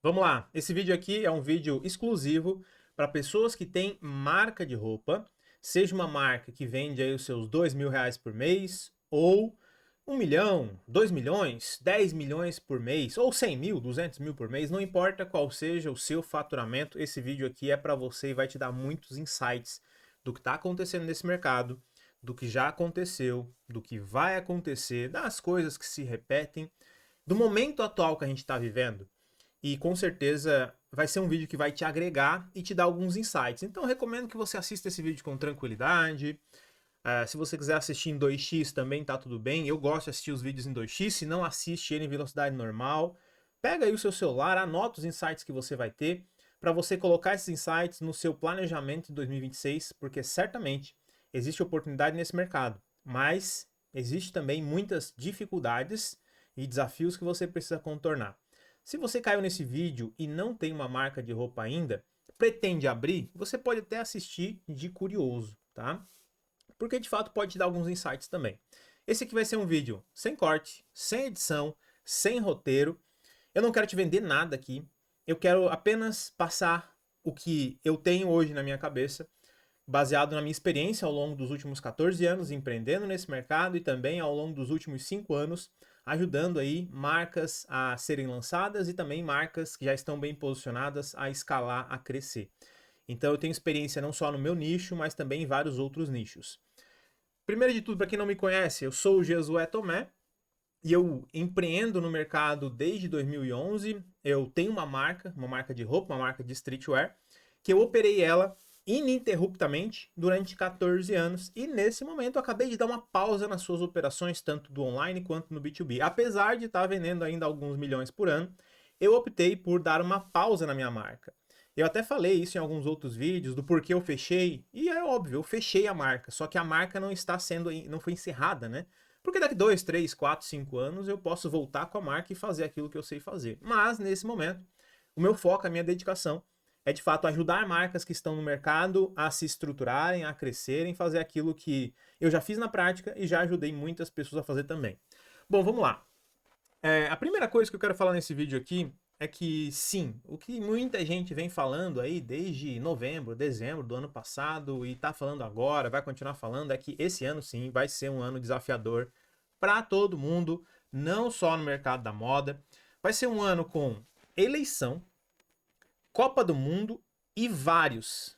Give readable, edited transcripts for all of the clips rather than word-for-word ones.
Vamos lá, esse vídeo aqui é um vídeo exclusivo para pessoas que têm marca de roupa, seja uma marca que vende aí os seus R$ 2.000 por mês, ou 1 milhão, 2 milhões, 10 milhões por mês, ou 100 mil, 200 mil por mês, não importa qual seja o seu faturamento, esse vídeo aqui é para você e vai te dar muitos insights do que está acontecendo nesse mercado, do que já aconteceu, do que vai acontecer, das coisas que se repetem, do momento atual que a gente está vivendo. E com certeza vai ser um vídeo que vai te agregar e te dar alguns insights. Então eu recomendo que você assista esse vídeo com tranquilidade. Se você quiser assistir em 2x também tá tudo bem. Eu gosto de assistir os vídeos em 2x, se não assiste ele em velocidade normal. Pega aí o seu celular, anota os insights que você vai ter para você colocar esses insights no seu planejamento de 2026, porque certamente existe oportunidade nesse mercado, mas existe também muitas dificuldades e desafios que você precisa contornar. Se você caiu nesse vídeo e não tem uma marca de roupa ainda, pretende abrir, você pode até assistir de curioso, tá? Porque de fato pode te dar alguns insights também. Esse aqui vai ser um vídeo sem corte, sem edição, sem roteiro. Eu não quero te vender nada aqui. Eu quero apenas passar o que eu tenho hoje na minha cabeça, baseado na minha experiência ao longo dos últimos 14 anos empreendendo nesse mercado e também ao longo dos últimos 5 anos ajudando aí marcas a serem lançadas e também marcas que já estão bem posicionadas a escalar, a crescer. Então eu tenho experiência não só no meu nicho, mas também em vários outros nichos. Primeiro de tudo, para quem não me conhece, eu sou o Jesué Tomé e eu empreendo no mercado desde 2011. Eu tenho uma marca de roupa, uma marca de streetwear, que eu operei ela ininterruptamente durante 14 anos e nesse momento eu acabei de dar uma pausa nas suas operações, tanto do online quanto no B2B. Apesar de estar vendendo ainda alguns milhões por ano, eu optei por dar uma pausa na minha marca. Eu até falei isso em alguns outros vídeos do porquê eu fechei, e é óbvio, eu fechei a marca, só que a marca não está sendo, não foi encerrada, né? Porque daqui 2, 3, 4, 5 anos eu posso voltar com a marca e fazer aquilo que eu sei fazer. Mas nesse momento, o meu foco, a minha dedicação é de fato ajudar marcas que estão no mercado a se estruturarem, a crescerem, fazer aquilo que eu já fiz na prática e já ajudei muitas pessoas a fazer também. Bom, vamos lá. A primeira coisa que eu quero falar nesse vídeo aqui é que sim, o que muita gente vem falando aí desde novembro, dezembro do ano passado e tá falando agora, vai continuar falando, é que esse ano sim vai ser um ano desafiador para todo mundo, não só no mercado da moda. Vai ser um ano com eleição, Copa do Mundo e vários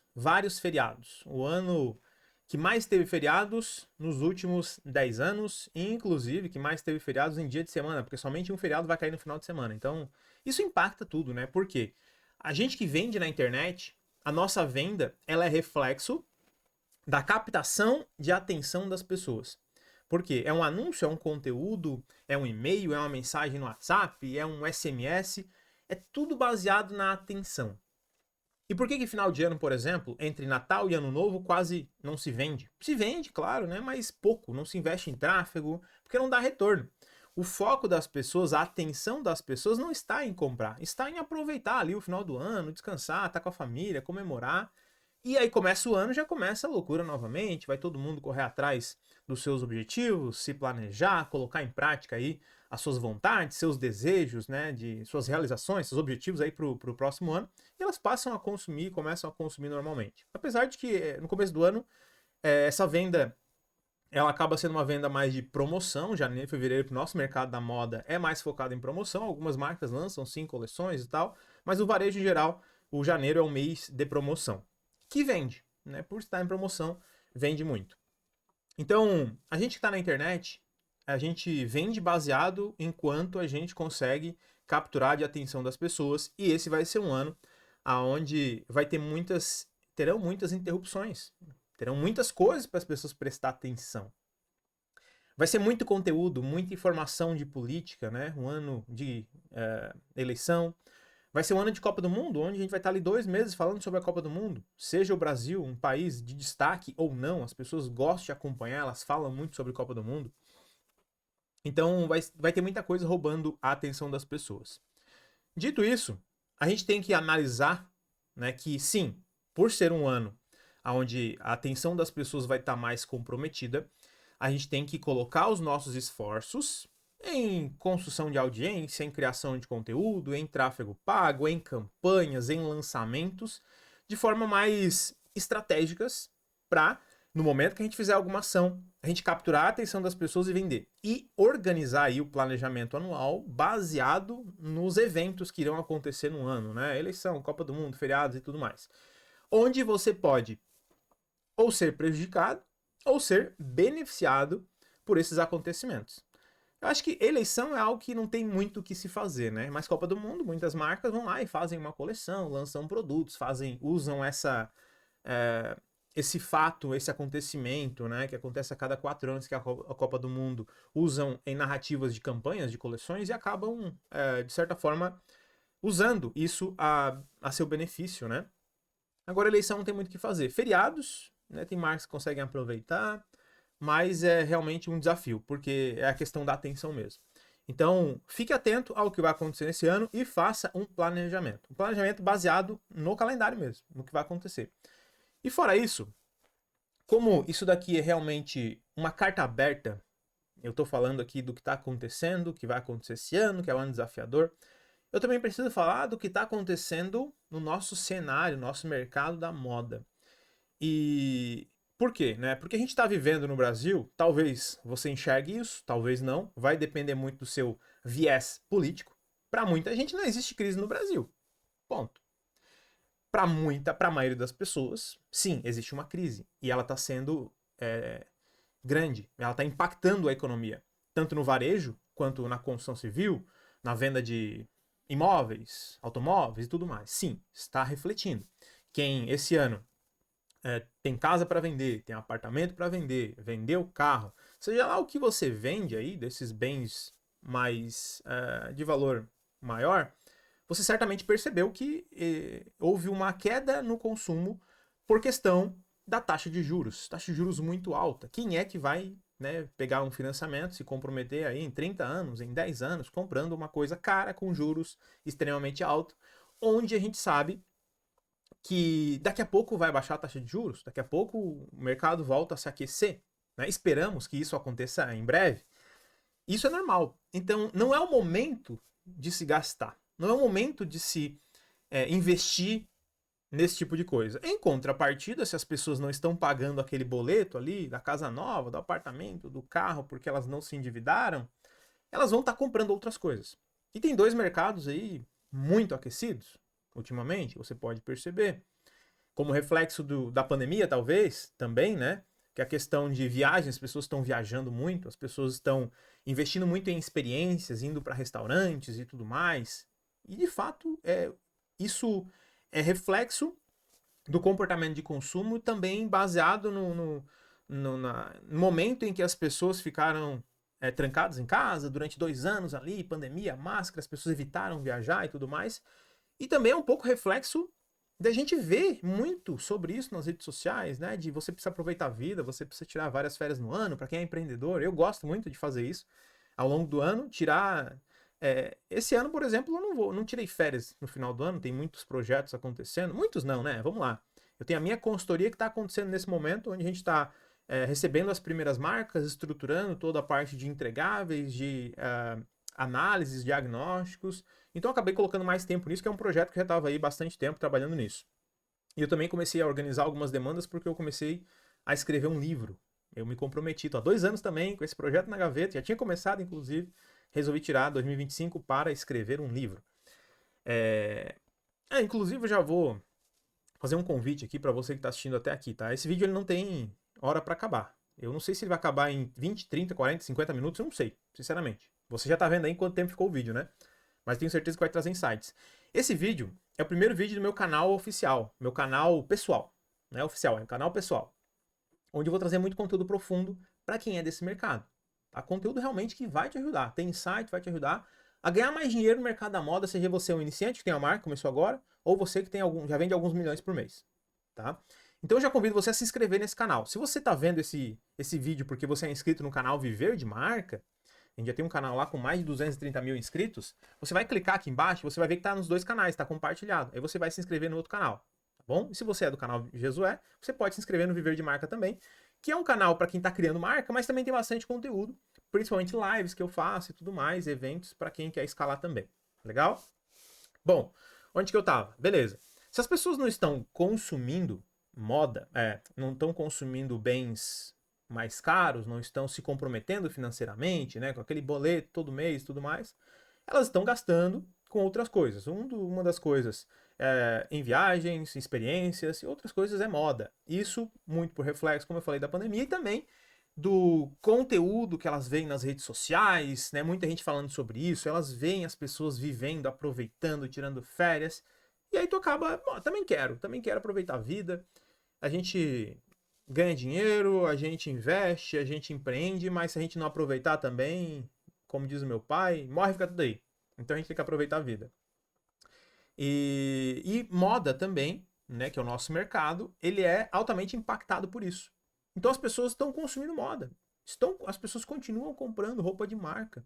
feriados. O ano que mais teve feriados nos últimos 10 anos, e inclusive que mais teve feriados em dia de semana, porque somente um feriado vai cair no final de semana. Então, isso impacta tudo, né? Por quê? A gente que vende na internet, a nossa venda, ela é reflexo da captação de atenção das pessoas. Por quê? É um anúncio, é um conteúdo, é um e-mail, é uma mensagem no WhatsApp, é um SMS, é tudo baseado na atenção. E por que que final de ano, por exemplo, entre Natal e Ano Novo quase não se vende? Se vende, claro, né? Mas pouco, não se investe em tráfego, porque não dá retorno. O foco das pessoas, a atenção das pessoas não está em comprar, está em aproveitar ali o final do ano, descansar, estar com a família, comemorar. E aí começa o ano, já começa a loucura novamente, vai todo mundo correr atrás dos seus objetivos, se planejar, colocar em prática aí as suas vontades, seus desejos, né, de suas realizações, seus objetivos aí pro próximo ano, e elas passam a consumir, começam a consumir normalmente. Apesar de que no começo do ano, essa venda ela acaba sendo uma venda mais de promoção, janeiro e fevereiro para o nosso mercado da moda é mais focado em promoção, algumas marcas lançam sim coleções e tal, mas o varejo em geral, o janeiro é um mês de promoção, que vende, né? Por estar em promoção, vende muito. Então, a gente que está na internet, a gente vende baseado em quanto a gente consegue capturar de atenção das pessoas, e esse vai ser um ano aonde vai ter terão muitas interrupções, terão muitas coisas para as pessoas prestar atenção. Vai ser muito conteúdo, muita informação de política, né? Um ano de eleição. Vai ser um ano de Copa do Mundo, onde a gente vai estar ali 2 meses falando sobre a Copa do Mundo. Seja o Brasil um país de destaque ou não, as pessoas gostam de acompanhar, elas falam muito sobre a Copa do Mundo. Então vai ter muita coisa roubando a atenção das pessoas. Dito isso, a gente tem que analisar, né, que sim, por ser um ano onde a atenção das pessoas vai estar mais comprometida, a gente tem que colocar os nossos esforços em construção de audiência, em criação de conteúdo, em tráfego pago, em campanhas, em lançamentos, de forma mais estratégicas para, no momento que a gente fizer alguma ação, a gente capturar a atenção das pessoas e vender. E organizar aí o planejamento anual baseado nos eventos que irão acontecer no ano, né? Eleição, Copa do Mundo, feriados e tudo mais. Onde você pode ou ser prejudicado ou ser beneficiado por esses acontecimentos. Eu acho que eleição é algo que não tem muito o que se fazer, né? Mas Copa do Mundo, muitas marcas vão lá e fazem uma coleção, lançam produtos, usam esse fato, esse acontecimento, né? Que acontece a cada 4 anos, que é a Copa do Mundo, usam em narrativas de campanhas, de coleções e acabam, de certa forma, usando isso a seu benefício, né? Agora, eleição não tem muito o que fazer. Feriados, né? Tem marcas que conseguem aproveitar, mas é realmente um desafio, porque é a questão da atenção mesmo. Então, fique atento ao que vai acontecer nesse ano e faça um planejamento. Um planejamento baseado no calendário mesmo, no que vai acontecer. E fora isso, como isso daqui é realmente uma carta aberta, eu estou falando aqui do que está acontecendo, que vai acontecer esse ano, que é um ano desafiador, eu também preciso falar do que está acontecendo no nosso cenário, nosso mercado da moda. E por quê? Né? Porque a gente está vivendo no Brasil, talvez você enxergue isso, talvez não, vai depender muito do seu viés político. Para muita gente não existe crise no Brasil. Ponto. Para a maioria das pessoas, sim, existe uma crise. E ela está sendo grande. Ela está impactando a economia. Tanto no varejo, quanto na construção civil, na venda de imóveis, automóveis e tudo mais. Sim, está refletindo. Quem esse ano tem casa para vender, tem apartamento para vender, vendeu carro, seja lá o que você vende aí, desses bens mais de valor maior, você certamente percebeu que houve uma queda no consumo por questão da taxa de juros muito alta. Quem é que vai, né, pegar um financiamento, se comprometer aí em 30 anos, em 10 anos, comprando uma coisa cara com juros extremamente altos, onde a gente sabe que daqui a pouco vai baixar a taxa de juros, daqui a pouco o mercado volta a se aquecer, né? Esperamos que isso aconteça em breve. Isso é normal. Então, não é o momento de se gastar, não é o momento de se investir nesse tipo de coisa. Em contrapartida, se as pessoas não estão pagando aquele boleto ali da casa nova, do apartamento, do carro, porque elas não se endividaram, elas vão estar comprando outras coisas. E tem dois mercados aí muito aquecidos ultimamente, você pode perceber. Como reflexo da pandemia, talvez, também, né? Que a questão de viagens, as pessoas estão viajando muito, as pessoas estão investindo muito em experiências, indo para restaurantes e tudo mais. E, de fato, isso é reflexo do comportamento de consumo também baseado no momento em que as pessoas ficaram trancadas em casa durante 2 anos ali, pandemia, máscara, as pessoas evitaram viajar e tudo mais. E também é um pouco reflexo da gente ver muito sobre isso nas redes sociais, né? De você precisa aproveitar a vida, você precisa tirar várias férias no ano, para quem é empreendedor. Eu gosto muito de fazer isso ao longo do ano, tirar. Esse ano, por exemplo, eu não tirei férias no final do ano, tem muitos projetos acontecendo. Muitos não, né? Vamos lá. Eu tenho a minha consultoria que está acontecendo nesse momento, onde a gente está recebendo as primeiras marcas, estruturando toda a parte de entregáveis, de análises, diagnósticos. Então eu acabei colocando mais tempo nisso, que é um projeto que eu já estava aí bastante tempo trabalhando nisso. E eu também comecei a organizar algumas demandas porque eu comecei a escrever um livro. Eu me comprometi, tô há 2 anos também com esse projeto na gaveta, já tinha começado inclusive, resolvi tirar 2025 para escrever um livro. Inclusive eu já vou fazer um convite aqui para você que está assistindo até aqui, tá? Esse vídeo ele não tem hora para acabar. Eu não sei se ele vai acabar em 20, 30, 40, 50 minutos, eu não sei, sinceramente. Você já tá vendo aí quanto tempo ficou o vídeo, né? Mas tenho certeza que vai trazer insights. Esse vídeo é o primeiro vídeo do meu canal oficial, meu canal pessoal, não é oficial, é um canal pessoal, onde eu vou trazer muito conteúdo profundo para quem é desse mercado. Tá? Conteúdo realmente que vai te ajudar, tem insight, vai te ajudar a ganhar mais dinheiro no mercado da moda, seja você um iniciante que tem uma marca, começou agora, ou você que tem já vende alguns milhões por mês. Tá? Então eu já convido você a se inscrever nesse canal. Se você está vendo esse vídeo porque você é inscrito no canal Viver de Marca, a gente já tem um canal lá com mais de 230 mil inscritos, você vai clicar aqui embaixo, você vai ver que está nos 2 canais, está compartilhado. Aí você vai se inscrever no outro canal, tá bom? E se você é do canal Jesué, você pode se inscrever no Viver de Marca também, que é um canal para quem está criando marca, mas também tem bastante conteúdo principalmente lives que eu faço e tudo mais, eventos para quem quer escalar também. Legal? Bom, onde que eu tava? Beleza. Se as pessoas não estão consumindo moda, não estão consumindo bens mais caros, não estão se comprometendo financeiramente, né, com aquele boleto todo mês e tudo mais, elas estão gastando com outras coisas. Uma das coisas em viagens, experiências, e outras coisas é moda. Isso muito por reflexo, como eu falei, da pandemia e também do conteúdo que elas veem nas redes sociais, né? Muita gente falando sobre isso, elas veem as pessoas vivendo, aproveitando, tirando férias, e aí tu acaba, também quero aproveitar a vida. A gente ganha dinheiro, a gente investe, a gente empreende, mas se a gente não aproveitar também, como diz o meu pai, morre e fica tudo aí. Então a gente tem que aproveitar a vida. E moda também, né, que é o nosso mercado, ele é altamente impactado por isso. Então as pessoas estão consumindo moda. As pessoas continuam comprando roupa de marca.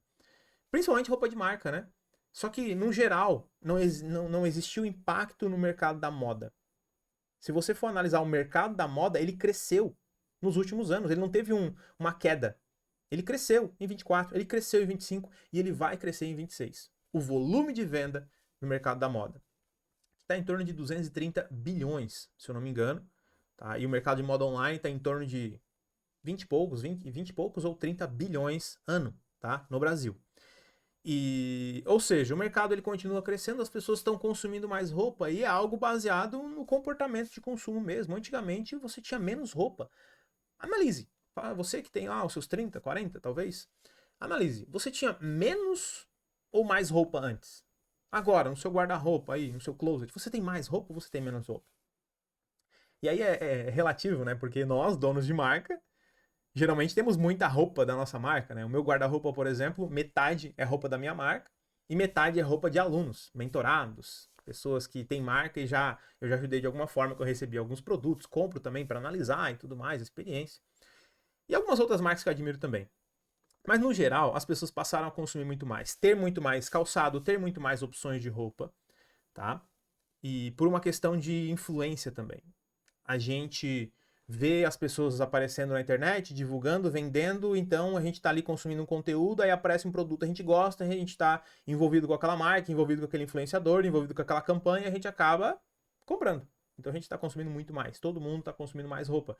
Principalmente roupa de marca, né? Só que, no geral, não existiu impacto no mercado da moda. Se você for analisar o mercado da moda, ele cresceu nos últimos anos. Ele não teve uma queda. Ele cresceu em 24, ele cresceu em 25 e ele vai crescer em 26. O volume de venda no mercado da moda está em torno de 230 bilhões, se eu não me engano. Tá? E o mercado de moda online está em torno de 20 e poucos, 20 e poucos ou 30 bilhões ano, tá? No Brasil. Ou seja, o mercado ele continua crescendo, as pessoas estão consumindo mais roupa e é algo baseado no comportamento de consumo mesmo. Antigamente você tinha menos roupa. Analise. Você que tem os seus 30, 40 talvez. Analise. Você tinha menos ou mais roupa antes? Agora, no seu guarda-roupa aí, no seu closet, você tem mais roupa ou você tem menos roupa? E aí é relativo, né? Porque nós, donos de marca, geralmente temos muita roupa da nossa marca, né? O meu guarda-roupa, por exemplo, metade é roupa da minha marca e metade é roupa de alunos, mentorados, pessoas que têm marca e eu já ajudei de alguma forma que eu recebi alguns produtos, compro também para analisar e tudo mais, experiência. E algumas outras marcas que eu admiro também. Mas no geral, as pessoas passaram a consumir muito mais, ter muito mais calçado, ter muito mais opções de roupa, tá? E por uma questão de influência também. A gente vê as pessoas aparecendo na internet, divulgando, vendendo, então a gente está ali consumindo um conteúdo, aí aparece um produto que a gente gosta, a gente está envolvido com aquela marca, envolvido com aquele influenciador, envolvido com aquela campanha, a gente acaba comprando. Então a gente está consumindo muito mais, todo mundo está consumindo mais roupa.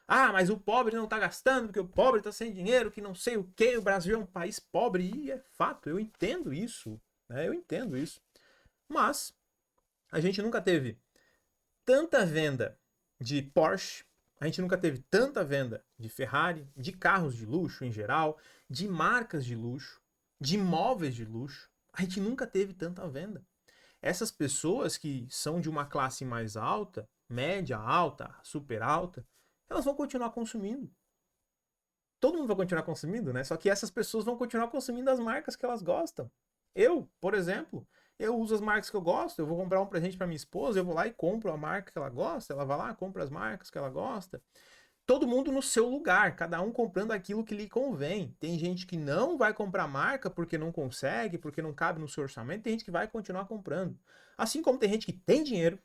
Ah, mas o pobre não está gastando, porque o pobre está sem dinheiro, que não sei o que, o Brasil é um país pobre, e é fato, eu entendo isso, né? Eu entendo isso. Mas a gente nunca teve tanta venda de Porsche, a gente nunca teve tanta venda de Ferrari, de carros de luxo em geral, de marcas de luxo, de imóveis de luxo. A gente nunca teve tanta venda. Essas pessoas que são de uma classe mais alta, média, alta, super alta, elas vão continuar consumindo. Todo mundo vai continuar consumindo, né? Só que essas pessoas vão continuar consumindo as marcas que elas gostam. Eu, por exemplo, eu uso as marcas que eu gosto. Eu vou comprar um presente para minha esposa, eu vou lá e compro a marca que ela gosta. Ela vai lá, compra as marcas que ela gosta. Todo mundo no seu lugar, cada um comprando aquilo que lhe convém. Tem gente que não vai comprar marca porque não consegue, porque não cabe no seu orçamento. Tem gente que vai continuar comprando. Assim como tem gente que tem dinheiro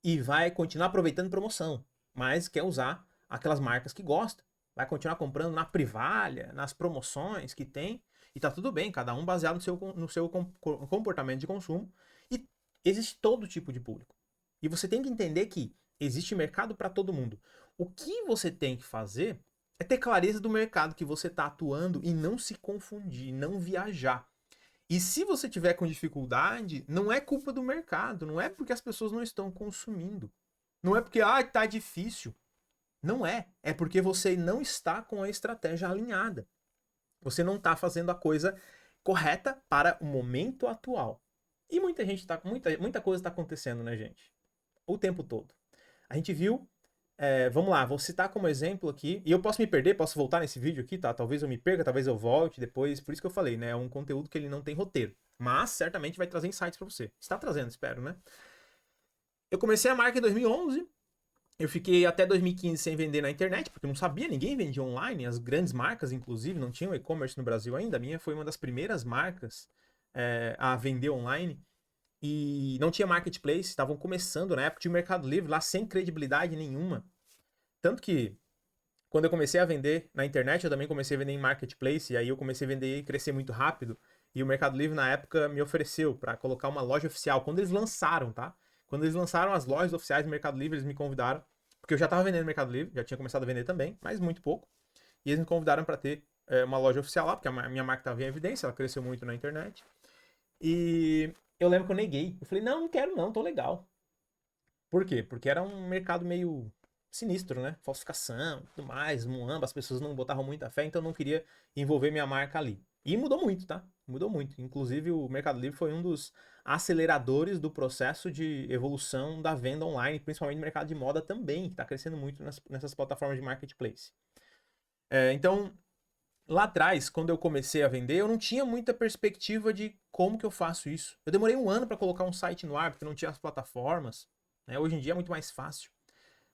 e vai continuar aproveitando promoção, mas quer usar aquelas marcas que gosta. Vai continuar comprando na Privalha, nas promoções que tem, e tá tudo bem, cada um baseado no seu comportamento de consumo. E existe todo tipo de público. E você tem que entender que existe mercado para todo mundo. O que você tem que fazer é ter clareza do mercado que você está atuando e não se confundir, não viajar. E se você tiver com dificuldade, não é culpa do mercado, não é porque as pessoas não estão consumindo. Não é porque tá difícil. Não é. É porque você não está com a estratégia alinhada. Você não está fazendo a coisa correta para o momento atual. E muita coisa está acontecendo, né, gente? O tempo todo. A gente viu. Vamos lá, vou citar como exemplo aqui. E eu posso me perder, posso voltar nesse vídeo aqui, tá? Talvez eu me perca, talvez eu volte depois. Por isso que eu falei, né? É um conteúdo que ele não tem roteiro. Mas certamente vai trazer insights para você. Está trazendo, espero, né? Eu comecei a marca em 2011. Eu fiquei até 2015 sem vender na internet, porque eu não sabia, ninguém vendia online. As grandes marcas, inclusive, não tinham e-commerce no Brasil ainda. A minha foi uma das primeiras marcas a vender online. E não tinha marketplace, estavam começando na época de Mercado Livre, lá sem credibilidade nenhuma. Tanto que quando eu comecei a vender na internet, eu também comecei a vender em marketplace, e aí eu comecei a vender e crescer muito rápido. E o Mercado Livre, na época, me ofereceu para colocar uma loja oficial. Quando eles lançaram, tá? Quando eles lançaram as lojas oficiais do Mercado Livre, eles me convidaram, porque eu já estava vendendo no Mercado Livre, já tinha começado a vender também, mas muito pouco. E eles me convidaram para ter uma loja oficial lá, porque a minha marca estava em evidência, ela cresceu muito na internet. E eu lembro que eu neguei. Eu falei, não, não quero não, tô legal. Por quê? Porque era um mercado meio sinistro, né? Falsificação e tudo mais, muamba, as pessoas não botavam muita fé, então eu não queria envolver minha marca ali. E mudou muito, tá? Mudou muito. Inclusive, o Mercado Livre foi um dos aceleradores do processo de evolução da venda online, principalmente no mercado de moda também, que está crescendo muito nessas plataformas de marketplace. Então, lá atrás, quando eu comecei a vender, eu não tinha muita perspectiva de como que eu faço isso. Eu demorei um ano para colocar um site no ar, porque não tinha as plataformas. Né? Hoje em dia é muito mais fácil.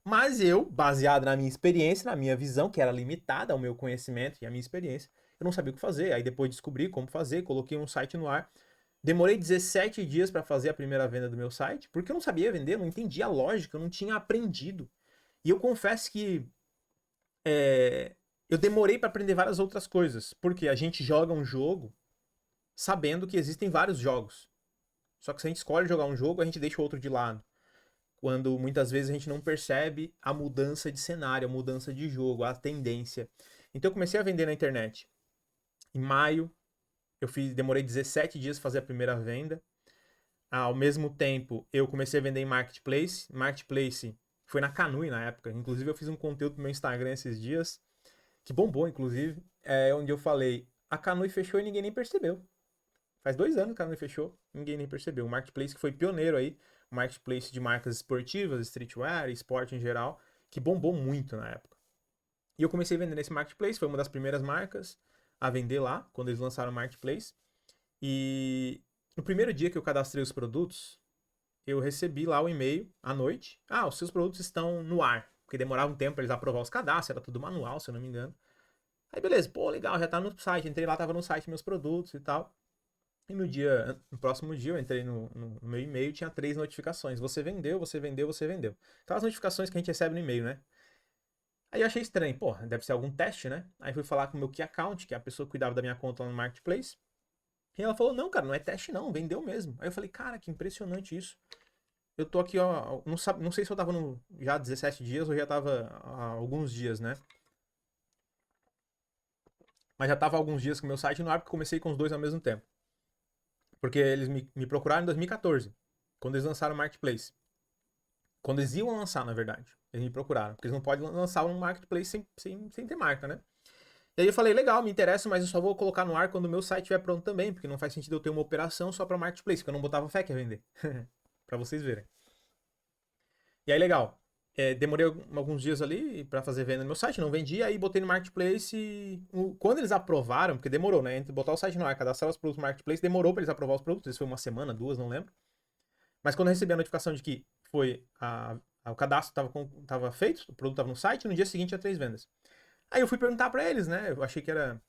Mas eu, baseado na minha experiência, na minha visão, que era limitada ao meu conhecimento e à minha experiência, eu não sabia o que fazer. Aí depois descobri como fazer, coloquei um site no ar. Demorei 17 dias para fazer a primeira venda do meu site, porque eu não sabia vender, eu não entendia a lógica, eu não tinha aprendido. E eu confesso que eu demorei para aprender várias outras coisas, porque a gente joga um jogo sabendo que existem vários jogos. Só que se a gente escolhe jogar um jogo, a gente deixa o outro de lado. Quando muitas vezes a gente não percebe a mudança de cenário, a mudança de jogo, a tendência. Então eu comecei a vender na internet. Em maio, demorei 17 dias para fazer a primeira venda. Ao mesmo tempo, eu comecei a vender em marketplace. Marketplace foi na Kanui na época. Inclusive, eu fiz um conteúdo no meu Instagram esses dias, que bombou, inclusive, onde eu falei: a Kanui fechou e ninguém nem percebeu. Faz 2 anos que a Kanui fechou, ninguém nem percebeu. O marketplace que foi pioneiro aí, o marketplace de marcas esportivas, streetwear, esporte em geral, que bombou muito na época. E eu comecei a vender nesse marketplace, foi uma das primeiras marcas a vender lá, quando eles lançaram o marketplace. E no primeiro dia que eu cadastrei os produtos, eu recebi lá o e-mail à noite. Ah, os seus produtos estão no ar. Porque demorava um tempo para eles aprovar os cadastros, era tudo manual, se eu não me engano. Aí beleza, pô, legal, já tá no site. Entrei lá, tava no site meus produtos e tal. E no próximo dia eu entrei no meu e-mail, tinha 3 notificações. Você vendeu, você vendeu, você vendeu. Aquelas notificações que a gente recebe no e-mail, né? Aí eu achei estranho, pô, deve ser algum teste, né? Aí fui falar com o meu Key Account, que é a pessoa que cuidava da minha conta lá no Marketplace. E ela falou, não, cara, não é teste não, vendeu mesmo. Aí eu falei, cara, que impressionante isso. Eu tô aqui, ó, não sei se eu tava já 17 dias ou já tava há alguns dias, né? Mas já tava há alguns dias com o meu site no ar, porque comecei com os dois ao mesmo tempo. Porque eles me procuraram em 2014, quando eles lançaram o Marketplace. Quando eles iam lançar, na verdade. Eles me procuraram, porque eles não podem lançar um Marketplace sem ter marca, né? E aí eu falei, legal, me interessa, mas eu só vou colocar no ar quando o meu site estiver pronto também, porque não faz sentido eu ter uma operação só para Marketplace, porque eu não botava fé que ia vender. Para vocês verem. E aí, legal. Demorei alguns dias ali para fazer venda no meu site, não vendi, aí botei no Marketplace e quando eles aprovaram, porque demorou, né? Entre botar o site no ar, cadastrar os produtos no Marketplace, demorou para eles aprovar os produtos, isso foi uma semana, 2, não lembro. Mas quando eu recebi a notificação de que foi o cadastro estava feito, o produto estava no site, no dia seguinte tinha 3 vendas. Aí eu fui perguntar para eles, né? Eu achei que era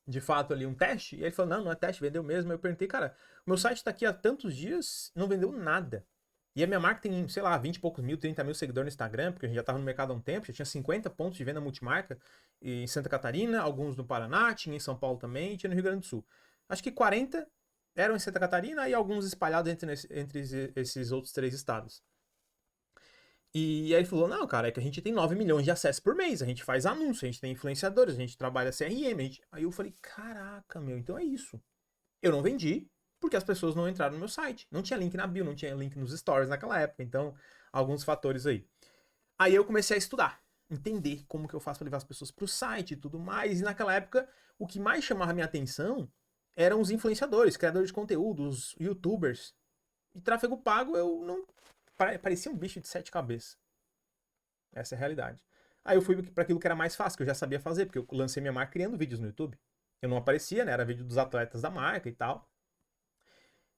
de fato ali um teste, e ele falou: não, não é teste, vendeu mesmo. Eu perguntei, cara, o meu site tá aqui há tantos dias, não vendeu nada. E a minha marca tem, sei lá, 20 e poucos mil, 30 mil seguidores no Instagram, porque a gente já tava no mercado há um tempo, já tinha 50 pontos de venda multimarca em Santa Catarina, alguns no Paraná, tinha em São Paulo também, tinha no Rio Grande do Sul. Acho que 40 eram em Santa Catarina e alguns espalhados entre esses outros 3 estados. E aí ele falou, não, cara, é que a gente tem 9 milhões de acessos por mês, a gente faz anúncio, a gente tem influenciadores, a gente trabalha CRM. Aí eu falei, caraca, meu, então é isso. Eu não vendi, porque as pessoas não entraram no meu site. Não tinha link na bio, não tinha link nos stories naquela época. Então, alguns fatores aí. Aí eu comecei a estudar, entender como que eu faço para levar as pessoas para o site e tudo mais. E naquela época, o que mais chamava minha atenção eram os influenciadores, criadores de conteúdo, os youtubers. E tráfego pago eu não... Parecia um bicho de 7 cabeças. Essa é a realidade. Aí eu fui para aquilo que era mais fácil, que eu já sabia fazer, porque eu lancei minha marca criando vídeos no YouTube. Eu não aparecia, né? Era vídeo dos atletas da marca e tal.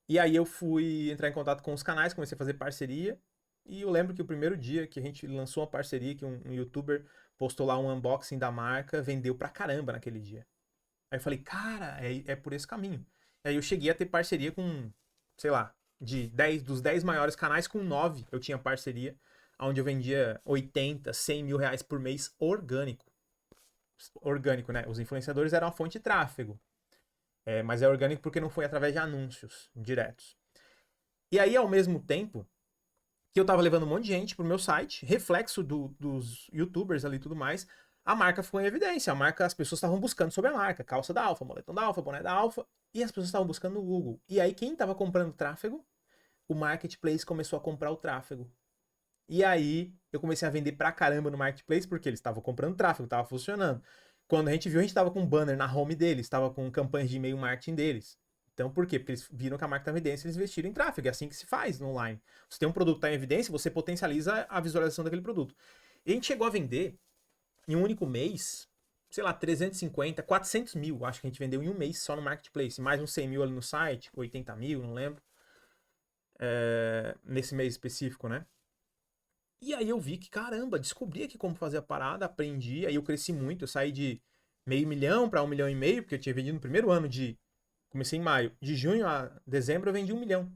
E aí eu fui entrar em contato com os canais, comecei a fazer parceria. E eu lembro que o primeiro dia que a gente lançou uma parceria, que um youtuber postou lá um unboxing da marca, vendeu pra caramba naquele dia. Aí eu falei, cara, é por esse caminho. Aí eu cheguei a ter parceria com, sei lá, dos 10 maiores canais, com 9 eu tinha parceria, onde eu vendia 80, 100 mil reais por mês orgânico. orgânico, né? Os influenciadores eram a fonte de tráfego. Mas é orgânico porque não foi através de anúncios diretos. E aí, ao mesmo tempo, que eu tava levando um monte de gente pro meu site, reflexo dos youtubers ali e tudo mais, a marca ficou em evidência. As pessoas estavam buscando sobre a marca, calça da Alfa, moletom da Alfa, boné da Alfa, e as pessoas estavam buscando no Google. E aí, quem tava comprando tráfego? O marketplace começou a comprar o tráfego. E aí, eu comecei a vender pra caramba no marketplace, porque eles estavam comprando tráfego, tava funcionando. Quando a gente viu, a gente tava com um banner na home deles, tava com campanhas de e-mail marketing deles. Então, por quê? Porque eles viram que a marca estava em evidência e eles investiram em tráfego. É assim que se faz no online. Você tem um produto que está em evidência, você potencializa a visualização daquele produto. E a gente chegou a vender, em um único mês, sei lá, 350, 400 mil, acho que a gente vendeu em um mês só no marketplace. Mais uns 100 mil ali no site, 80 mil, não lembro. Nesse mês específico, né? E aí eu vi que, caramba, descobri aqui como fazer a parada, aprendi, aí eu cresci muito, eu saí de meio milhão para 1,5 milhão, porque eu tinha vendido no primeiro ano de... Comecei em maio. De junho a dezembro eu vendi 1 milhão.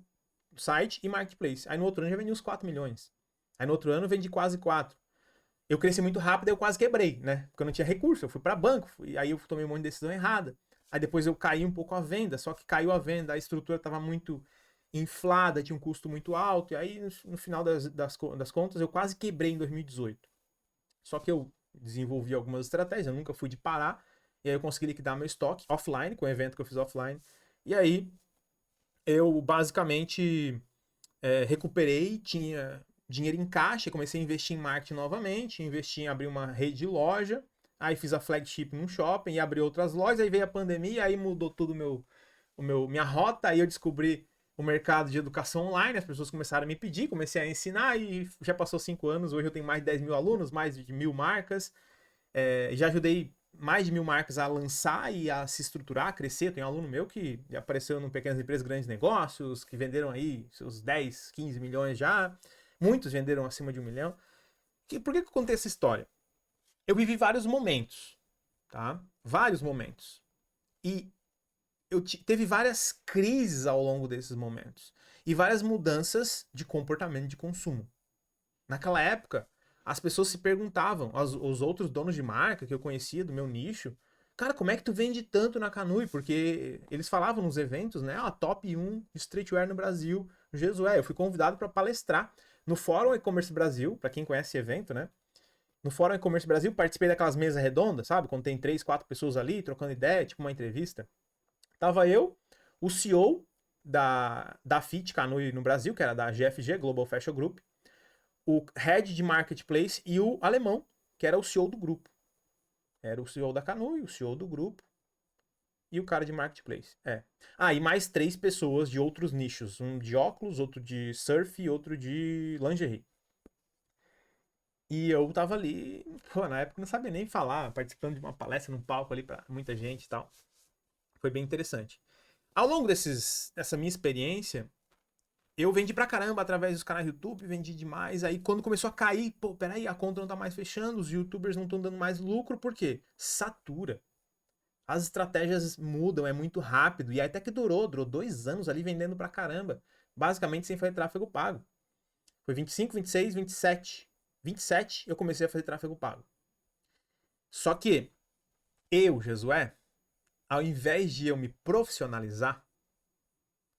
Site e marketplace. Aí no outro ano eu já vendi uns 4 milhões. Aí no outro ano eu vendi quase 4. Eu cresci muito rápido e eu quase quebrei, né? Porque eu não tinha recurso. Eu fui para banco. Aí eu tomei um monte de decisão errada. Aí depois eu caí um pouco a venda. Só que caiu a venda. A estrutura estava muito inflada, tinha um custo muito alto. E aí no final das contas eu quase quebrei em 2018. Só que eu desenvolvi algumas estratégias. Eu nunca fui de parar. E aí eu consegui liquidar meu estoque offline, com o evento que eu fiz offline. E aí eu basicamente recuperei, tinha dinheiro em caixa, comecei a investir em marketing novamente, investi em abrir uma rede de loja, aí fiz a flagship num shopping e abri outras lojas, aí veio a pandemia, aí mudou tudo minha rota, aí eu descobri o mercado de educação online, as pessoas começaram a me pedir, comecei a ensinar e já passou 5 anos, hoje eu tenho mais de 10 mil alunos, mais de 1.000 marcas, já ajudei mais de 1.000 marcas a lançar e a se estruturar, a crescer. Tem um aluno meu que apareceu em pequenas empresas, grandes negócios, que venderam aí seus 10, 15 milhões já. Muitos venderam acima de 1 milhão. Por que eu contei essa história? Eu vivi vários momentos, tá? Vários momentos. E teve várias crises ao longo desses momentos. E várias mudanças de comportamento de consumo. Naquela época, as pessoas se perguntavam, os outros donos de marca que eu conhecia do meu nicho, cara, como é que tu vende tanto na Canui? Porque eles falavam nos eventos, né? Top 1 streetwear no Brasil, Jesué. Eu fui convidado para palestrar no Fórum E-Commerce Brasil, para quem conhece esse evento, né? No Fórum E-Commerce Brasil, participei daquelas mesas redondas, sabe? Quando tem 3, 4 pessoas ali trocando ideia, tipo uma entrevista. Tava eu, o CEO da FIT Canui no Brasil, que era da GFG, Global Fashion Group, o head de marketplace e o alemão, que era o CEO do grupo. Era o CEO da Canui, o CEO do grupo e o cara de marketplace. E mais 3 pessoas de outros nichos. Um de óculos, outro de surf e outro de lingerie. E eu tava ali, na época não sabia nem falar, participando de uma palestra num palco ali pra muita gente e tal. Foi bem interessante. Ao longo dessa minha experiência, eu vendi pra caramba através dos canais do YouTube, vendi demais. Aí quando começou a cair, pô, peraí, a conta não tá mais fechando, os youtubers não estão dando mais lucro, por quê? Satura. As estratégias mudam, é muito rápido. E até que durou 2 anos ali vendendo pra caramba. Basicamente sem fazer tráfego pago. Foi 25, 26, 27. 27 eu comecei a fazer tráfego pago. Só que eu, Jesué, ao invés de eu me profissionalizar,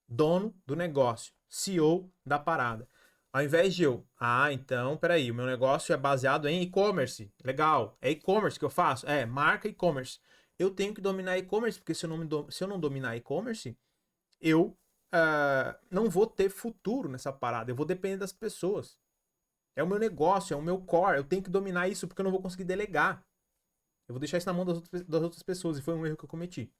dono do negócio, CEO da parada. Ao invés de então, peraí, o meu negócio é baseado em e-commerce. Legal, é e-commerce que eu faço? Marca e-commerce. Eu tenho que dominar e-commerce, porque se eu não dominar e-commerce, eu não vou ter futuro nessa parada. Eu vou depender das pessoas. É o meu negócio, é o meu core. Eu tenho que dominar isso, porque eu não vou conseguir delegar. Eu vou deixar isso na mão das outras pessoas. E foi um erro que eu cometi.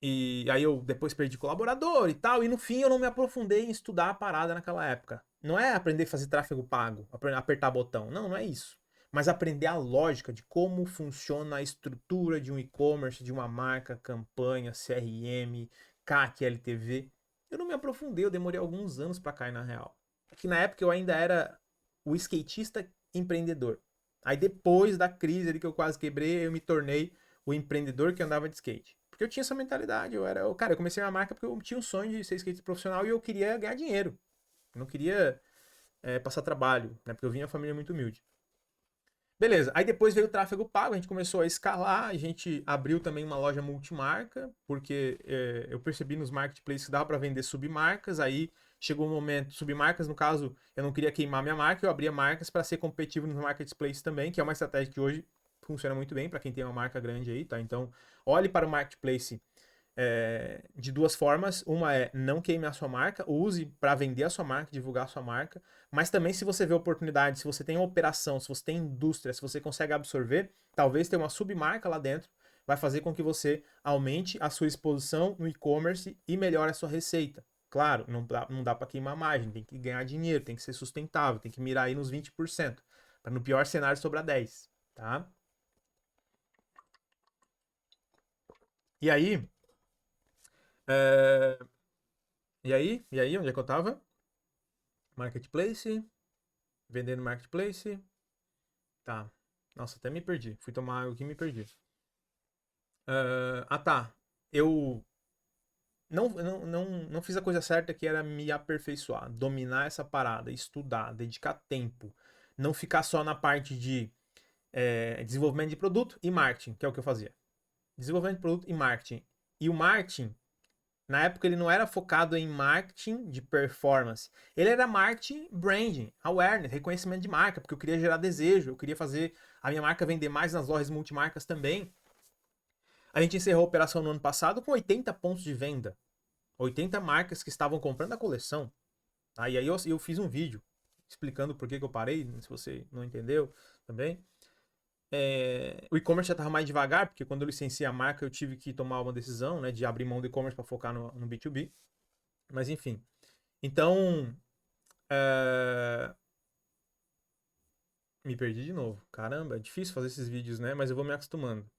E aí eu depois perdi colaborador e tal, e no fim eu não me aprofundei em estudar a parada naquela época. Não é aprender a fazer tráfego pago, apertar botão. Não, não é isso. Mas aprender a lógica de como funciona a estrutura de um e-commerce, de uma marca, campanha, CRM, CAC, LTV. Eu não me aprofundei, eu demorei alguns anos para cair na real. Que na época eu ainda era o skatista empreendedor. Aí depois da crise ali que eu quase quebrei, eu me tornei o empreendedor que andava de skate. Porque eu tinha essa mentalidade. Eu comecei uma marca porque eu tinha um sonho de ser skatista profissional e eu queria ganhar dinheiro. Eu não queria passar trabalho, né? Porque eu vinha de uma família muito humilde. Beleza, aí depois veio o tráfego pago, a gente começou a escalar, a gente abriu também uma loja multimarca, porque eu percebi nos marketplaces que dava para vender submarcas, aí chegou um momento, submarcas no caso, eu não queria queimar minha marca, eu abria marcas para ser competitivo nos marketplaces também, que é uma estratégia que hoje funciona muito bem para quem tem uma marca grande aí, tá? Então, olhe para o marketplace de duas formas. Uma é não queime a sua marca, use para vender a sua marca, divulgar a sua marca. Mas também, se você vê oportunidade, se você tem uma operação, se você tem indústria, se você consegue absorver, talvez ter uma submarca lá dentro vai fazer com que você aumente a sua exposição no e-commerce e melhore a sua receita. Claro, não dá para queimar a margem, tem que ganhar dinheiro, tem que ser sustentável, tem que mirar aí nos 20%, para no pior cenário sobrar 10%, tá? E aí, é, e aí, onde é que eu tava? Marketplace, vendendo marketplace. Tá. Nossa, até me perdi. Fui tomar água aqui e me perdi. Tá. Eu não fiz a coisa certa que era me aperfeiçoar, dominar essa parada, estudar, dedicar tempo. Não ficar só na parte de desenvolvimento de produto e marketing, que é o que eu fazia. Desenvolvimento de produto e marketing. E o marketing, na época, ele não era focado em marketing de performance. Ele era marketing branding, awareness, reconhecimento de marca, porque eu queria gerar desejo, eu queria fazer a minha marca vender mais nas lojas multimarcas também. A gente encerrou a operação no ano passado com 80 pontos de venda. 80 marcas que estavam comprando a coleção. Tá? E aí eu fiz um vídeo explicando por que eu parei, se você não entendeu também. O e-commerce já estava mais devagar, porque quando eu licenciei a marca eu tive que tomar uma decisão, né, de abrir mão do e-commerce para focar no B2B. Mas enfim. Então, me perdi de novo. Caramba, é difícil fazer esses vídeos, né? Mas eu vou me acostumando.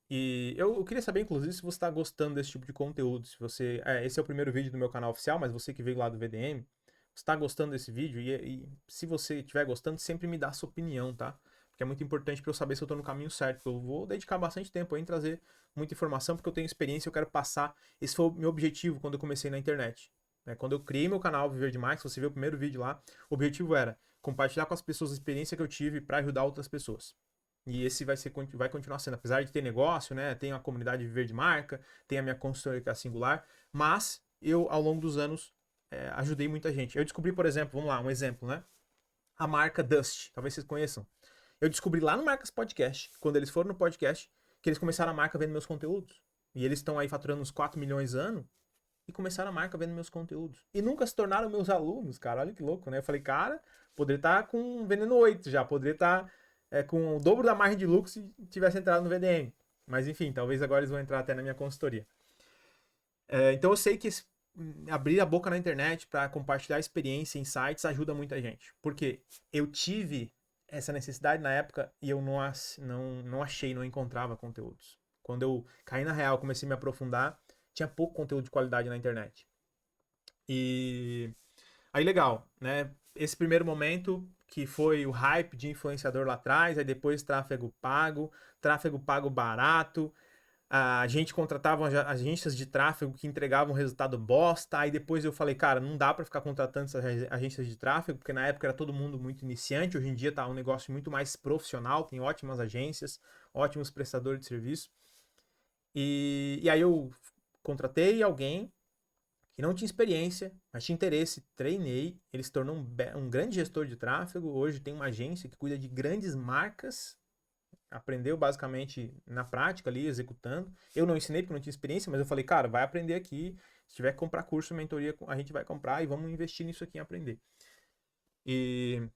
E eu queria saber, inclusive, se você está gostando desse tipo de conteúdo. Se você. Esse é o primeiro vídeo do meu canal oficial, mas você que veio lá do VDM, você está gostando desse vídeo? E se você estiver gostando, sempre me dá a sua opinião, tá? Porque é muito importante para eu saber se eu estou no caminho certo. Eu vou dedicar bastante tempo aí em trazer muita informação, porque eu tenho experiência e eu quero passar. Esse foi o meu objetivo quando eu comecei na internet. Né? Quando eu criei meu canal Viver de Marketing, você viu o primeiro vídeo lá, o objetivo era compartilhar com as pessoas a experiência que eu tive para ajudar outras pessoas. E esse vai continuar sendo, apesar de ter negócio, né? Tem a comunidade Viver de Marca, tem a minha consultoria que é a Singular, mas eu, ao longo dos anos, ajudei muita gente. Eu descobri, por exemplo, vamos lá, um exemplo, né? A marca Dust, talvez vocês conheçam. Eu descobri lá no Marcas Podcast, quando eles foram no podcast, que eles começaram a marca vendo meus conteúdos. E eles estão aí faturando uns 4 milhões ano e começaram a marca vendo meus conteúdos. E nunca se tornaram meus alunos, cara. Olha que louco, né? Eu falei, cara, poderia estar vendendo 8 já, poderia estar com o dobro da margem de lucro se tivesse entrado no VDM. Mas enfim, talvez agora eles vão entrar até na minha consultoria. Então eu sei que abrir a boca na internet para compartilhar experiência, insights, ajuda muita gente. Porque eu tive essa necessidade na época e eu não achei, não encontrava conteúdos. Quando eu caí na real, comecei a me aprofundar, tinha pouco conteúdo de qualidade na internet. E aí legal, né? Esse primeiro momento que foi o hype de influenciador lá atrás, aí depois tráfego pago barato, a gente contratava agências de tráfego que entregavam resultado bosta, aí depois eu falei, cara, não dá para ficar contratando essas agências de tráfego, porque na época era todo mundo muito iniciante, hoje em dia tá um negócio muito mais profissional, tem ótimas agências, ótimos prestadores de serviço. E aí eu contratei alguém que não tinha experiência, mas tinha interesse, treinei, ele se tornou um grande gestor de tráfego, hoje tem uma agência que cuida de grandes marcas, aprendeu basicamente na prática ali, executando. Eu não ensinei porque não tinha experiência, mas eu falei, cara, vai aprender aqui, se tiver que comprar curso, mentoria, a gente vai comprar e vamos investir nisso aqui em aprender. E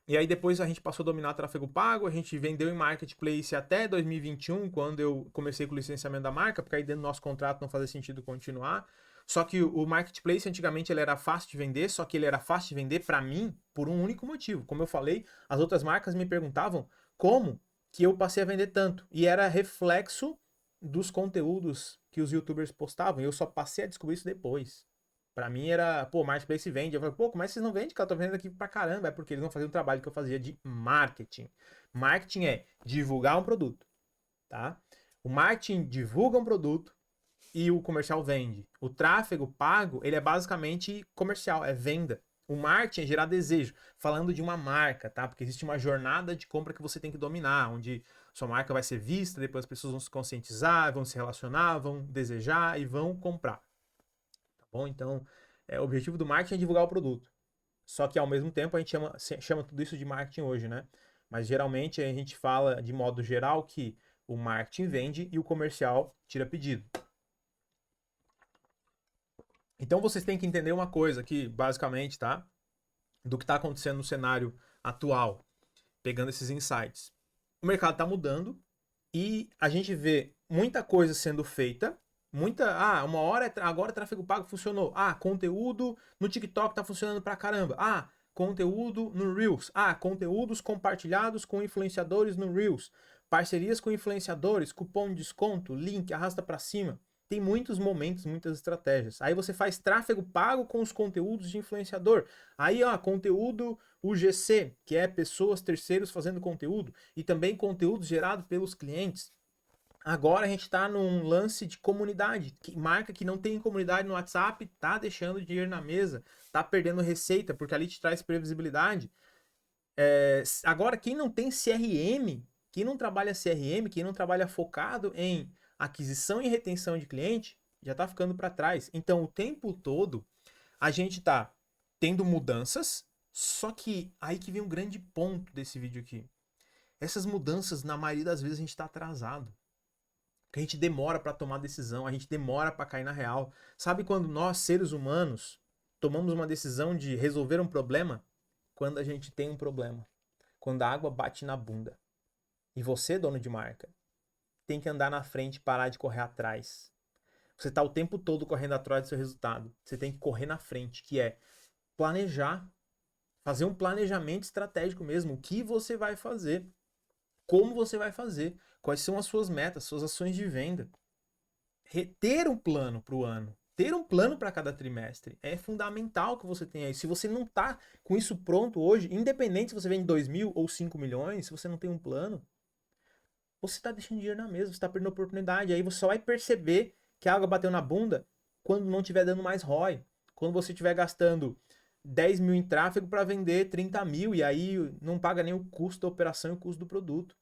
aí depois a gente passou a dominar tráfego pago, a gente vendeu em marketplace até 2021, quando eu comecei com o licenciamento da marca, porque aí dentro do nosso contrato não fazia sentido continuar. Só que o marketplace antigamente ele era fácil de vender, só que ele era fácil de vender para mim por um único motivo. Como eu falei, as outras marcas me perguntavam como que eu passei a vender tanto. E era reflexo dos conteúdos que os youtubers postavam. E eu só passei a descobrir isso depois. Pra mim era, pô, marketplace vende. Eu falei, pô, como é que vocês não vendem, cara? Eu tô vendendo aqui pra caramba. É porque eles não faziam o trabalho que eu fazia de marketing. Marketing é divulgar um produto, tá? O marketing divulga um produto e o comercial vende. O tráfego pago, ele é basicamente comercial, é venda. O marketing é gerar desejo, falando de uma marca, tá? Porque existe uma jornada de compra que você tem que dominar, onde sua marca vai ser vista, depois as pessoas vão se conscientizar, vão se relacionar, vão desejar e vão comprar. Tá bom? Então, o objetivo do marketing é divulgar o produto. Só que ao mesmo tempo a gente chama tudo isso de marketing hoje, né? Mas geralmente a gente fala de modo geral que o marketing vende e o comercial tira pedido. Então vocês têm que entender uma coisa aqui, basicamente, tá? Do que está acontecendo no cenário atual, pegando esses insights. O mercado está mudando e a gente vê muita coisa sendo feita. Uma hora agora tráfego pago funcionou. Conteúdo no TikTok tá funcionando pra caramba. Conteúdo no Reels. Conteúdos compartilhados com influenciadores no Reels. Parcerias com influenciadores, cupom de desconto, link, arrasta pra cima. Tem muitos momentos, muitas estratégias. Aí você faz tráfego pago com os conteúdos de influenciador. Aí, conteúdo UGC, que é pessoas terceiros fazendo conteúdo, e também conteúdo gerado pelos clientes. Agora a gente está num lance de comunidade. Marca que não tem comunidade no WhatsApp tá deixando dinheiro na mesa, tá perdendo receita, porque ali te traz previsibilidade. Agora, quem não tem CRM, quem não trabalha CRM, quem não trabalha focado em aquisição e retenção de cliente, já tá ficando para trás. Então, o tempo todo, a gente tá tendo mudanças, só que aí que vem um grande ponto desse vídeo aqui. Essas mudanças, na maioria das vezes, a gente tá atrasado. Porque a gente demora para tomar decisão, a gente demora para cair na real. Sabe quando nós, seres humanos, tomamos uma decisão de resolver um problema? Quando a gente tem um problema. Quando a água bate na bunda. E você, dono de marca, tem que andar na frente e parar de correr atrás. Você está o tempo todo correndo atrás do seu resultado. Você tem que correr na frente, que é planejar. Fazer um planejamento estratégico mesmo. O que você vai fazer? Como você vai fazer? Quais são as suas metas, suas ações de venda? Ter um plano para o ano, ter um plano para cada trimestre é fundamental que você tenha isso. Se você não está com isso pronto hoje, independente se você vende 2 mil ou 5 milhões, se você não tem um plano, você está deixando dinheiro na mesa, você está perdendo oportunidade. Aí você só vai perceber que a água bateu na bunda quando não estiver dando mais ROI. Quando você estiver gastando 10 mil em tráfego para vender 30 mil e aí não paga nem o custo da operação e o custo do produto.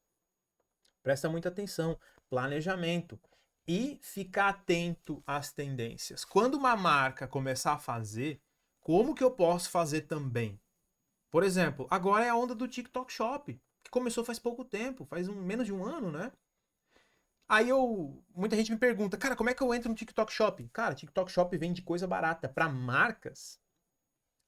Presta muita atenção. Planejamento. E ficar atento às tendências. Quando uma marca começar a fazer, como que eu posso fazer também? Por exemplo, agora é a onda do TikTok Shop, que começou faz pouco tempo, menos de um ano, né? Aí muita gente me pergunta, cara, como é que eu entro no TikTok Shop? Cara, TikTok Shop vende coisa barata. Para marcas,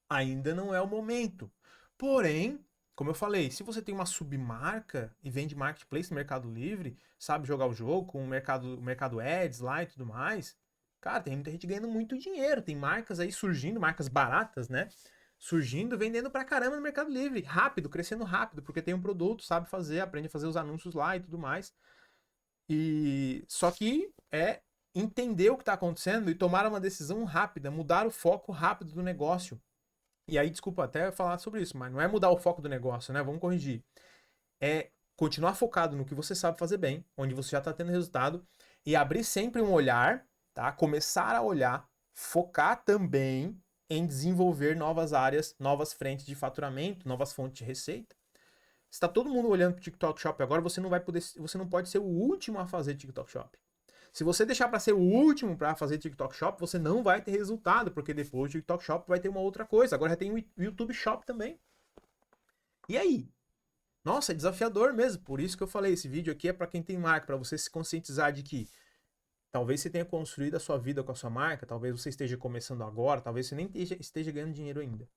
ainda não é o momento. Porém, como eu falei, se você tem uma submarca e vende marketplace no Mercado Livre, sabe jogar o jogo com o mercado Ads lá e tudo mais, cara, tem muita gente ganhando muito dinheiro. Tem marcas aí surgindo, marcas baratas, né? Surgindo, vendendo pra caramba no Mercado Livre. Rápido, crescendo rápido, porque tem um produto, sabe fazer, aprende a fazer os anúncios lá e tudo mais. E só que é entender o que está acontecendo e tomar uma decisão rápida, mudar o foco rápido do negócio. E aí, desculpa até falar sobre isso, mas não é mudar o foco do negócio, né? Vamos corrigir. É continuar focado no que você sabe fazer bem, onde você já está tendo resultado, e abrir sempre um olhar, tá? Começar a olhar, focar também em desenvolver novas áreas, novas frentes de faturamento, novas fontes de receita. Se está todo mundo olhando para o TikTok Shop agora, você não pode ser o último a fazer TikTok Shop. Se você deixar para ser o último para fazer TikTok Shop, você não vai ter resultado, porque depois do TikTok Shop vai ter uma outra coisa. Agora já tem o YouTube Shop também. E aí? Nossa, é desafiador mesmo. Por isso que eu falei, esse vídeo aqui é para quem tem marca, para você se conscientizar de que talvez você tenha construído a sua vida com a sua marca, talvez você esteja começando agora, talvez você nem esteja ganhando dinheiro ainda.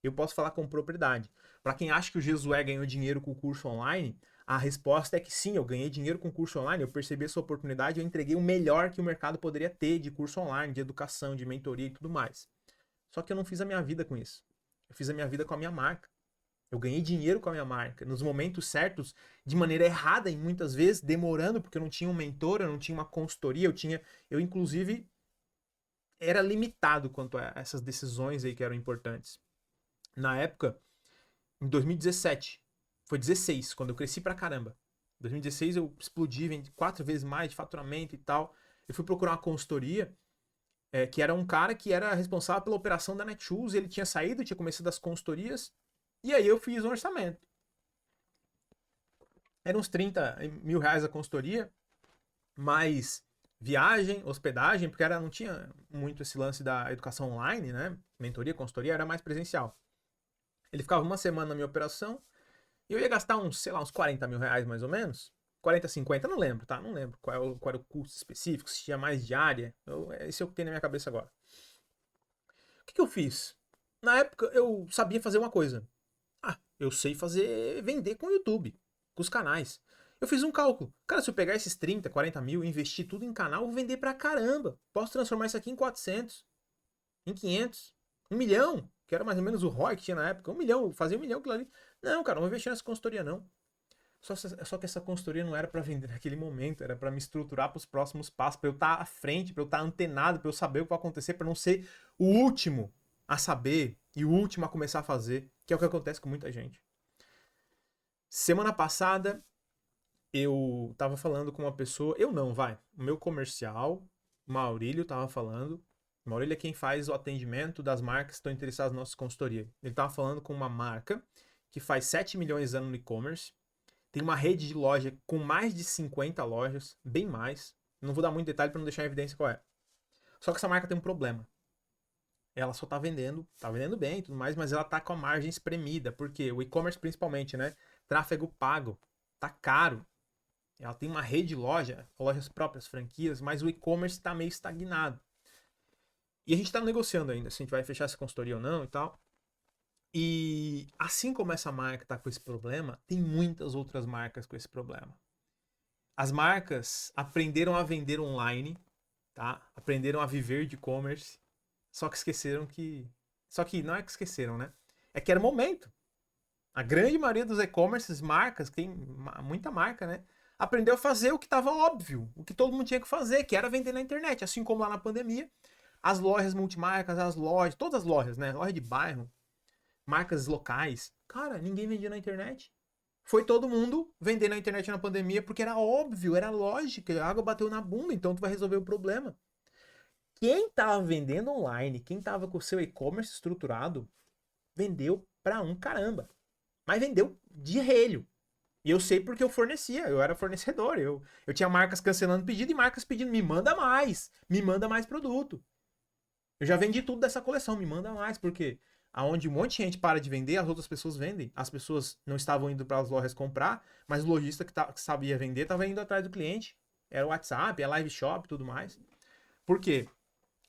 Eu posso falar com propriedade. Para quem acha que o Jesué ganhou dinheiro com o curso online, a resposta é que sim, eu ganhei dinheiro com o curso online, eu percebi essa oportunidade, eu entreguei o melhor que o mercado poderia ter de curso online, de educação, de mentoria e tudo mais. Só que eu não fiz a minha vida com isso. Eu fiz a minha vida com a minha marca. Eu ganhei dinheiro com a minha marca, nos momentos certos, de maneira errada e muitas vezes demorando, porque eu não tinha um mentor, eu não tinha uma consultoria, eu inclusive era limitado quanto a essas decisões aí que eram importantes. Na época, em 2017, foi 16, quando eu cresci pra caramba. Em 2016 eu explodi, vendi 4 vezes mais de faturamento e tal. Eu fui procurar uma consultoria que era um cara que era responsável pela operação da Netshoes, ele tinha saído, tinha começado as consultorias, e aí eu fiz um orçamento. Era uns 30 mil reais a consultoria, mais viagem, hospedagem, porque não tinha muito esse lance da educação online, né? Mentoria, consultoria, era mais presencial. Ele ficava uma semana na minha operação e eu ia gastar uns, sei lá, uns 40 mil reais mais ou menos. 40, 50, não lembro, tá? Não lembro qual era o custo específico, se tinha mais diária. Esse é o que tem na minha cabeça agora. O que eu fiz? Na época eu sabia fazer uma coisa. Eu sei vender com o YouTube, com os canais. Eu fiz um cálculo. Cara, se eu pegar esses 30, 40 mil e investir tudo em canal, eu vou vender pra caramba. Posso transformar isso aqui em 400, em 500, 1 milhão, que era mais ou menos o ROI que tinha na época. 1 milhão, fazia 1 milhão aquilo ali. Não, cara, não vou investir nessa consultoria, não. Só que essa consultoria não era para vender naquele momento, era para me estruturar para os próximos passos, para eu estar à frente, para eu estar antenado, para eu saber o que vai acontecer, para não ser o último a saber e o último a começar a fazer, que é o que acontece com muita gente. Semana passada eu tava falando com uma pessoa, o meu comercial, Maurílio tava falando. Maurílio é quem faz o atendimento das marcas que estão interessadas na nossa consultoria. Ele tava falando com uma marca que faz 7 milhões ano no e-commerce, tem uma rede de loja com mais de 50 lojas, bem mais. Não vou dar muito detalhe para não deixar em evidência qual é. Só que essa marca tem um problema. Ela só tá vendendo bem e tudo mais, mas ela tá com a margem espremida, porque o e-commerce principalmente, né? Tráfego pago, tá caro. Ela tem uma rede de lojas próprias, franquias, mas o e-commerce tá meio estagnado. E a gente tá negociando ainda se a gente vai fechar essa consultoria ou não e tal. E assim como essa marca tá com esse problema, tem muitas outras marcas com esse problema. As marcas aprenderam a vender online, tá? Aprenderam a viver de e-commerce, só que esqueceram que. Só que não é que esqueceram, né? É que era o momento. A grande maioria dos e-commerces, marcas, tem muita marca, né? Aprendeu a fazer o que estava óbvio, o que todo mundo tinha que fazer, que era vender na internet. Assim como lá na pandemia, as lojas multimarcas, todas as lojas, né? Loja de bairro, marcas locais. Cara, ninguém vendia na internet. Foi todo mundo vender na internet na pandemia porque era óbvio, era lógico, a água bateu na bunda, então tu vai resolver o problema. Quem tava vendendo online, quem tava com o seu e-commerce estruturado, vendeu pra um caramba. Mas vendeu de relho. E eu sei porque eu fornecia, eu era fornecedor. Eu tinha marcas cancelando pedido e marcas pedindo, me manda mais produto. Eu já vendi tudo dessa coleção, me manda mais, porque aonde um monte de gente para de vender, as outras pessoas vendem. As pessoas não estavam indo para as lojas comprar, mas o lojista que sabia vender estava indo atrás do cliente. Era o WhatsApp, é live shop e tudo mais. Por quê?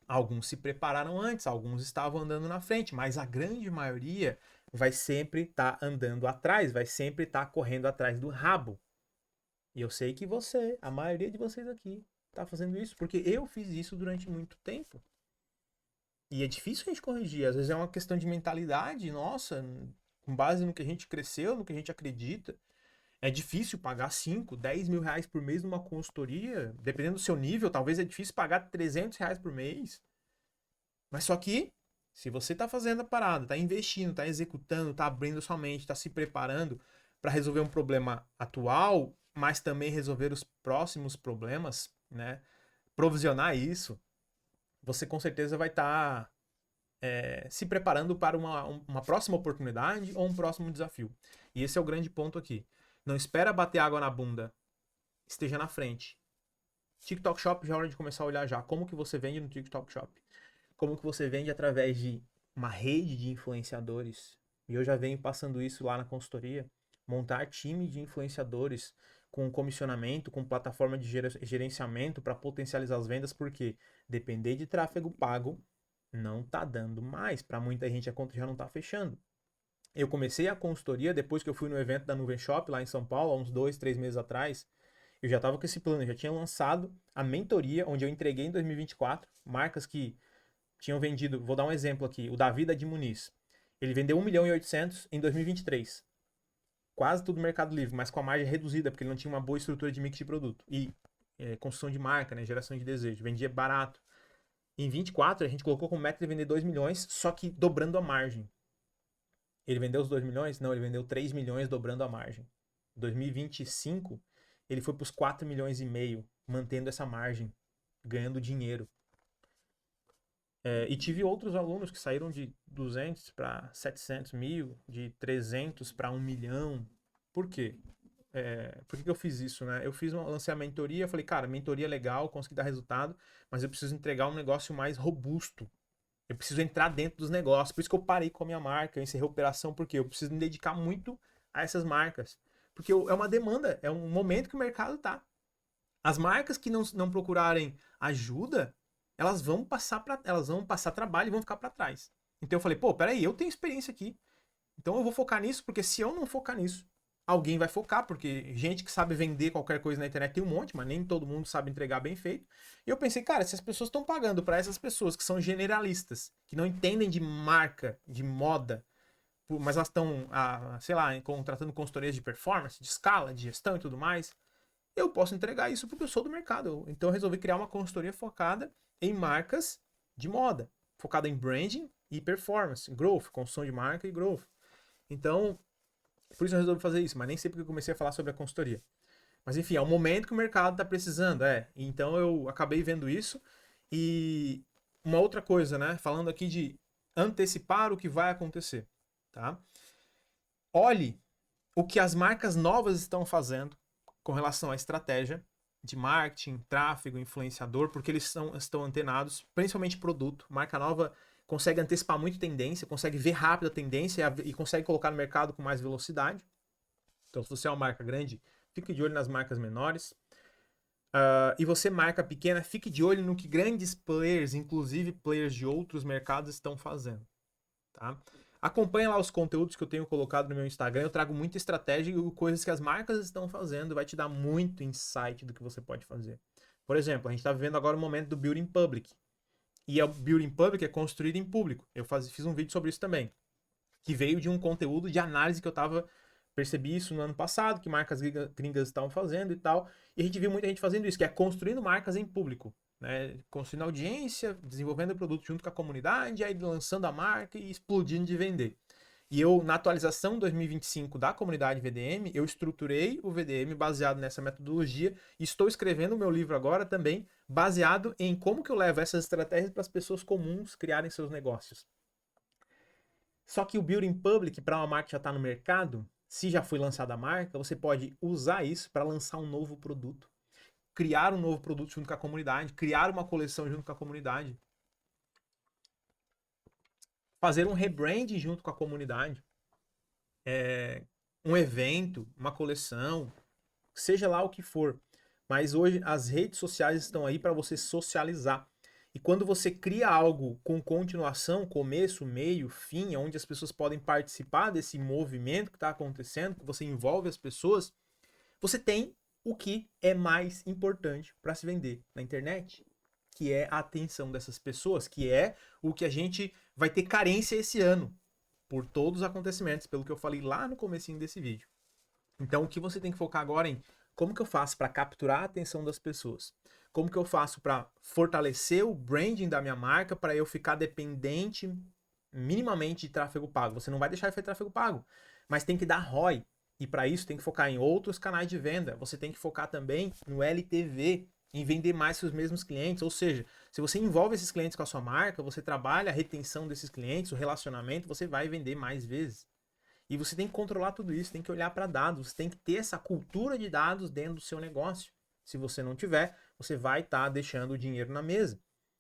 Alguns se prepararam antes, alguns estavam andando na frente, mas a grande maioria vai sempre estar andando atrás, vai sempre estar correndo atrás do rabo. E eu sei que a maioria de vocês aqui, está fazendo isso, porque eu fiz isso durante muito tempo. E é difícil a gente corrigir, às vezes é uma questão de mentalidade, nossa, com base no que a gente cresceu, no que a gente acredita. É difícil pagar 5, 10 mil reais por mês numa consultoria, dependendo do seu nível, talvez é difícil pagar 300 reais por mês. Mas só que, se você está fazendo a parada, está investindo, está executando, está abrindo sua mente, está se preparando para resolver um problema atual, mas também resolver os próximos problemas, né? Provisionar isso, você com certeza vai estar se preparando para uma próxima oportunidade ou um próximo desafio. E esse é o grande ponto aqui. Não espera bater água na bunda, esteja na frente. TikTok Shop já é hora de começar a olhar já. Como que você vende no TikTok Shop? Como que você vende através de uma rede de influenciadores. E eu já venho passando isso lá na consultoria. Montar time de influenciadores com comissionamento, com plataforma de gerenciamento para potencializar as vendas, porque depender de tráfego pago não tá dando mais. Para muita gente a conta já não tá fechando. Eu comecei a consultoria depois que eu fui no evento da Nuvem Shop lá em São Paulo, há uns 2, 3 meses atrás. Eu já estava com esse plano, eu já tinha lançado a mentoria, onde eu entreguei em 2024 marcas que tinham vendido, vou dar um exemplo aqui, o Davi da de Muniz. Ele vendeu 1 milhão e 800 em 2023. Quase tudo no Mercado Livre, mas com a margem reduzida, porque ele não tinha uma boa estrutura de mix de produto. E construção de marca, né, geração de desejo. Vendia barato. Em 24, a gente colocou como meta de vender 2 milhões, só que dobrando a margem. Ele vendeu os 2 milhões? Não, ele vendeu 3 milhões dobrando a margem. Em 2025, ele foi para os 4 milhões e meio, mantendo essa margem, ganhando dinheiro. E tive outros alunos que saíram de 200 para 700 mil, de 300 para 1 milhão. Por quê? Por que que eu fiz isso, né? Lancei a mentoria, falei, cara, mentoria é legal, consegui dar resultado, mas eu preciso entregar um negócio mais robusto. Eu preciso entrar dentro dos negócios. Por isso que eu parei com a minha marca, eu encerrei a operação, porque eu preciso me dedicar muito a essas marcas. Porque é uma demanda, é um momento que o mercado tá. As marcas que não procurarem ajuda, elas vão passar trabalho e vão ficar para trás. Então eu falei, pô, peraí, eu tenho experiência aqui. Então eu vou focar nisso, porque se eu não focar nisso, alguém vai focar, porque gente que sabe vender qualquer coisa na internet tem um monte, mas nem todo mundo sabe entregar bem feito. E eu pensei, cara, se as pessoas estão pagando para essas pessoas que são generalistas, que não entendem de marca, de moda, mas elas estão, sei lá, contratando consultorias de performance, de escala, de gestão e tudo mais, eu posso entregar isso porque eu sou do mercado. Então eu resolvi criar uma consultoria focada em marcas de moda, focada em branding e performance, growth, construção de marca e growth. Então, por isso eu resolvi fazer isso, mas nem sei porque eu comecei a falar sobre a consultoria. Mas enfim, é o momento que o mercado está precisando, Então eu acabei vendo isso. E uma outra coisa, né? Falando aqui de antecipar o que vai acontecer, tá? Olhe o que as marcas novas estão fazendo com relação à estratégia de marketing, tráfego, influenciador, porque eles estão antenados, principalmente produto. Marca nova consegue antecipar muito tendência, consegue ver rápido a tendência e consegue colocar no mercado com mais velocidade. Então, se você é uma marca grande, fique de olho nas marcas menores. E você, marca pequena, fique de olho no que grandes players, inclusive players de outros mercados, estão fazendo. Tá? Acompanhe lá os conteúdos que eu tenho colocado no meu Instagram. Eu trago muita estratégia e coisas que as marcas estão fazendo. Vai te dar muito insight do que você pode fazer. Por exemplo, a gente está vivendo agora o momento do Building Public. E o Building Public é construído em público. Eu fiz um vídeo sobre isso também. Que veio de um conteúdo de análise que eu percebi isso no ano passado, que marcas gringas estavam fazendo e tal. E a gente viu muita gente fazendo isso, que é construindo marcas em público. Né? Construindo audiência, desenvolvendo o produto junto com a comunidade, aí lançando a marca e explodindo de vender. E eu, na atualização 2025 da comunidade VDM, eu estruturei o VDM baseado nessa metodologia e estou escrevendo o meu livro agora também baseado em como que eu levo essas estratégias para as pessoas comuns criarem seus negócios. Só que o Building Public, para uma marca que já está no mercado, se já foi lançada a marca, você pode usar isso para lançar um novo produto, criar um novo produto junto com a comunidade, criar uma coleção junto com a comunidade, fazer um rebranding junto com a comunidade, um evento, uma coleção, seja lá o que for. Mas hoje as redes sociais estão aí para você socializar. E quando você cria algo com continuação, começo, meio, fim, onde as pessoas podem participar desse movimento que está acontecendo, que você envolve as pessoas, você tem o que é mais importante para se vender na internet, que é a atenção dessas pessoas, que é o que a gente vai ter carência esse ano, por todos os acontecimentos, pelo que eu falei lá no comecinho desse vídeo. Então, o que você tem que focar agora em como que eu faço para capturar a atenção das pessoas? Como que eu faço para fortalecer o branding da minha marca para eu ficar dependente minimamente de tráfego pago? Você não vai deixar de fazer tráfego pago, mas tem que dar ROI. E para isso tem que focar em outros canais de venda. Você tem que focar também no LTV, em vender mais para os mesmos clientes. Ou seja, se você envolve esses clientes com a sua marca, você trabalha a retenção desses clientes, o relacionamento, você vai vender mais vezes. E você tem que controlar tudo isso, tem que olhar para dados, você tem que ter essa cultura de dados dentro do seu negócio. Se você não tiver, você vai estar deixando o dinheiro na mesa.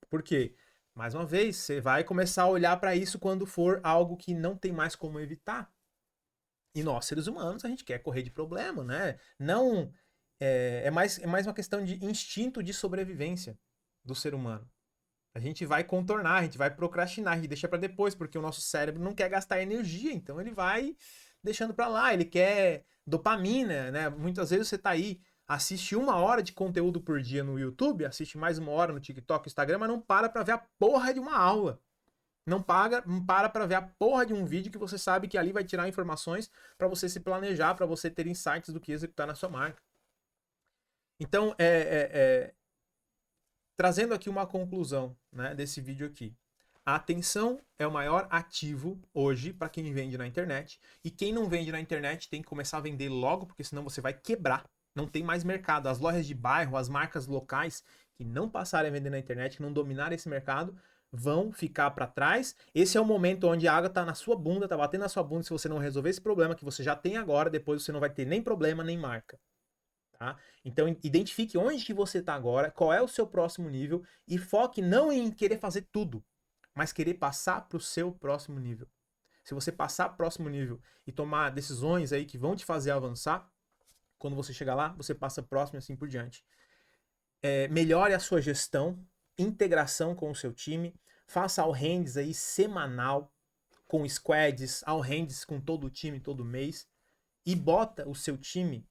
Por quê? Mais uma vez, você vai começar a olhar para isso quando for algo que não tem mais como evitar. E nós, seres humanos, a gente quer correr de problema, né? Não é mais uma questão de instinto de sobrevivência do ser humano. A gente vai contornar, a gente vai procrastinar, a gente deixa para depois, porque o nosso cérebro não quer gastar energia, então ele vai deixando para lá, ele quer dopamina, né? Muitas vezes você tá aí, assiste 1 hora de conteúdo por dia no YouTube, assiste mais 1 hora no TikTok, Instagram, mas não para ver a porra de uma aula. Não para ver a porra de um vídeo que você sabe que ali vai tirar informações para você se planejar, para você ter insights do que executar na sua marca. Então, trazendo aqui uma conclusão, né, desse vídeo aqui. A atenção é o maior ativo hoje para quem vende na internet. E quem não vende na internet tem que começar a vender logo, porque senão você vai quebrar. Não tem mais mercado. As lojas de bairro, as marcas locais que não passarem a vender na internet, que não dominarem esse mercado, vão ficar para trás. Esse é o momento onde a água tá na sua bunda, tá batendo na sua bunda. Se você não resolver esse problema que você já tem agora, depois você não vai ter nem problema, nem marca. Tá? Então, identifique onde que você está agora, qual é o seu próximo nível e foque não em querer fazer tudo, mas querer passar para o seu próximo nível. Se você passar para o próximo nível e tomar decisões aí que vão te fazer avançar, quando você chegar lá, você passa próximo e assim por diante. Melhore a sua gestão, integração com o seu time, faça all-hands aí semanal, com squads, all-hands com todo o time todo mês, e bota o seu time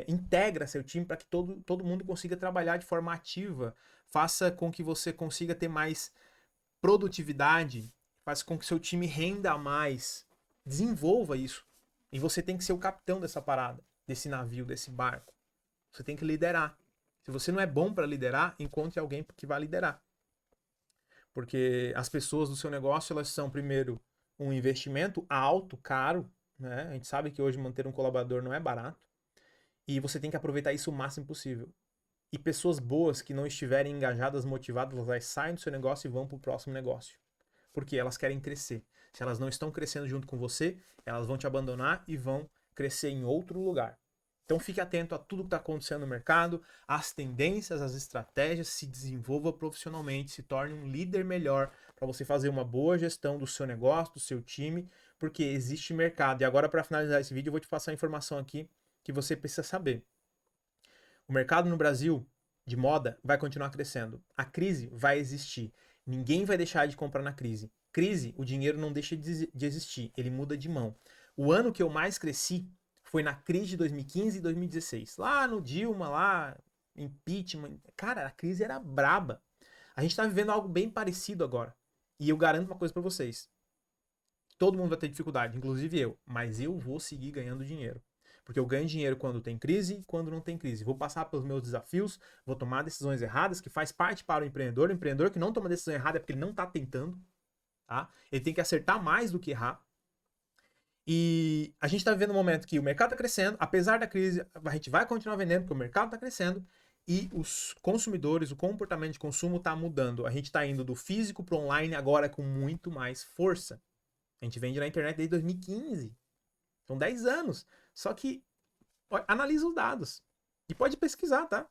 integra seu time para que todo mundo consiga trabalhar de forma ativa, faça com que você consiga ter mais produtividade, faça com que seu time renda mais, desenvolva isso. E você tem que ser o capitão dessa parada, desse navio, desse barco. Você tem que liderar. Se você não é bom para liderar, encontre alguém que vai liderar. Porque as pessoas do seu negócio, elas são, primeiro, um investimento alto, caro, né? A gente sabe que hoje manter um colaborador não é barato. E você tem que aproveitar isso o máximo possível. E pessoas boas que não estiverem engajadas, motivadas, elas saem do seu negócio e vão para o próximo negócio. Porque elas querem crescer. Se elas não estão crescendo junto com você, elas vão te abandonar e vão crescer em outro lugar. Então fique atento a tudo que está acontecendo no mercado, às tendências, às estratégias, se desenvolva profissionalmente, se torne um líder melhor para você fazer uma boa gestão do seu negócio, do seu time, porque existe mercado. E agora, para finalizar esse vídeo, eu vou te passar a informação aqui que você precisa saber. O mercado no Brasil de moda vai continuar crescendo. A crise vai existir. Ninguém vai deixar de comprar na crise. Crise, o dinheiro não deixa de existir, ele muda de mão. O ano que eu mais cresci foi na crise de 2015 e 2016. Lá no Dilma, lá, impeachment. Cara, a crise era braba. A gente tá vivendo algo bem parecido agora. E eu garanto uma coisa para vocês. Todo mundo vai ter dificuldade, inclusive eu. Mas eu vou seguir ganhando dinheiro. Porque eu ganho dinheiro quando tem crise e quando não tem crise. Vou passar pelos meus desafios, vou tomar decisões erradas, que faz parte para o empreendedor. O empreendedor que não toma decisão errada é porque ele não está tentando. Tá? Ele tem que acertar mais do que errar. E a gente está vivendo um momento que o mercado está crescendo, apesar da crise, a gente vai continuar vendendo porque o mercado está crescendo e os consumidores, o comportamento de consumo está mudando. A gente está indo do físico para o online agora com muito mais força. A gente vende na internet desde 2015. São 10 anos. Só que analisa os dados. E pode pesquisar, tá?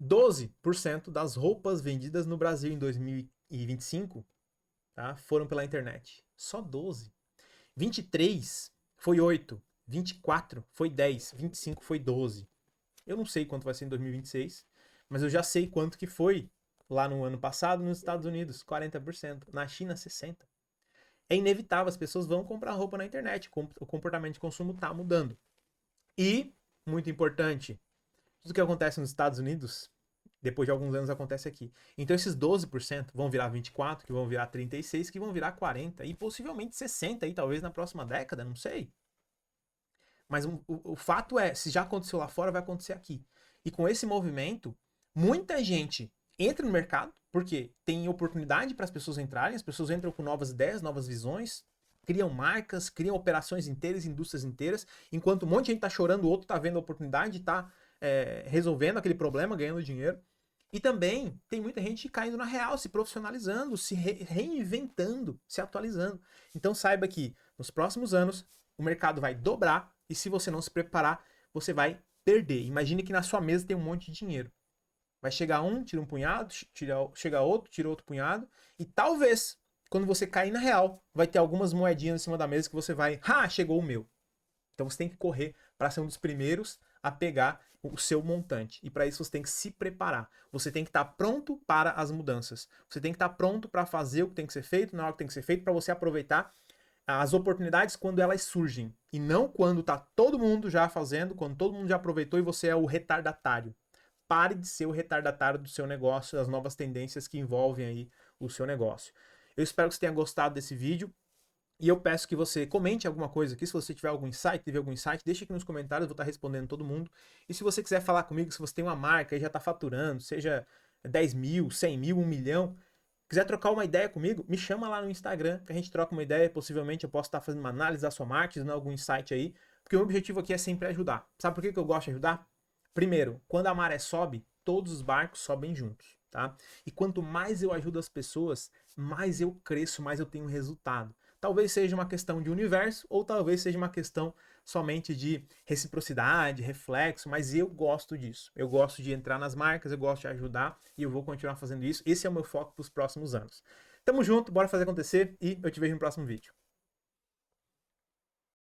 12% das roupas vendidas no Brasil em 2025, tá, foram pela internet. Só 12. 23 foi 8. 24 foi 10. 25 foi 12. Eu não sei quanto vai ser em 2026, mas eu já sei quanto que foi lá no ano passado nos Estados Unidos, 40%. Na China, 60%. É inevitável, as pessoas vão comprar roupa na internet, o comportamento de consumo está mudando. E, muito importante, tudo que acontece nos Estados Unidos, depois de alguns anos acontece aqui. Então esses 12% vão virar 24%, que vão virar 36%, que vão virar 40% e possivelmente 60% aí, talvez na próxima década, não sei. Mas o fato é, se já aconteceu lá fora, vai acontecer aqui. E com esse movimento, muita gente entra no mercado, porque tem oportunidade para as pessoas entrarem, as pessoas entram com novas ideias, novas visões, criam marcas, criam operações inteiras, indústrias inteiras, enquanto um monte de gente está chorando, o outro está vendo a oportunidade, está resolvendo aquele problema, ganhando dinheiro. E também tem muita gente caindo na real, se profissionalizando, se reinventando, se atualizando. Então saiba que nos próximos anos o mercado vai dobrar e se você não se preparar, você vai perder. Imagine que na sua mesa tem um monte de dinheiro. Vai chegar um, tira um punhado, chega outro, tira outro punhado. E talvez, quando você cair na real, vai ter algumas moedinhas em cima da mesa que você vai, chegou o meu. Então você tem que correr para ser um dos primeiros a pegar o seu montante. E para isso você tem que se preparar. Você tem que estar pronto para as mudanças. Você tem que estar pronto para fazer o que tem que ser feito, na hora que tem que ser feito, para você aproveitar as oportunidades quando elas surgem. E não quando está todo mundo já fazendo, quando todo mundo já aproveitou e você é o retardatário. Pare de ser o retardatário do seu negócio, das novas tendências que envolvem aí o seu negócio. Eu espero que você tenha gostado desse vídeo e eu peço que você comente alguma coisa aqui, se você tiver algum insight, deixa aqui nos comentários, eu vou estar respondendo todo mundo. E se você quiser falar comigo, se você tem uma marca e já está faturando, seja 10 mil, 100 mil, 1 milhão, quiser trocar uma ideia comigo, me chama lá no Instagram, que a gente troca uma ideia, possivelmente eu posso estar fazendo uma análise da sua marca, dando algum insight aí, porque o meu objetivo aqui é sempre ajudar. Sabe por que eu gosto de ajudar? Primeiro, quando a maré sobe, todos os barcos sobem juntos. tá? E quanto mais eu ajudo as pessoas, mais eu cresço, mais eu tenho resultado. Talvez seja uma questão de universo, ou talvez seja uma questão somente de reciprocidade, reflexo, mas eu gosto disso. Eu gosto de entrar nas marcas, eu gosto de ajudar e eu vou continuar fazendo isso. Esse é o meu foco para os próximos anos. Tamo junto, bora fazer acontecer e eu te vejo no próximo vídeo.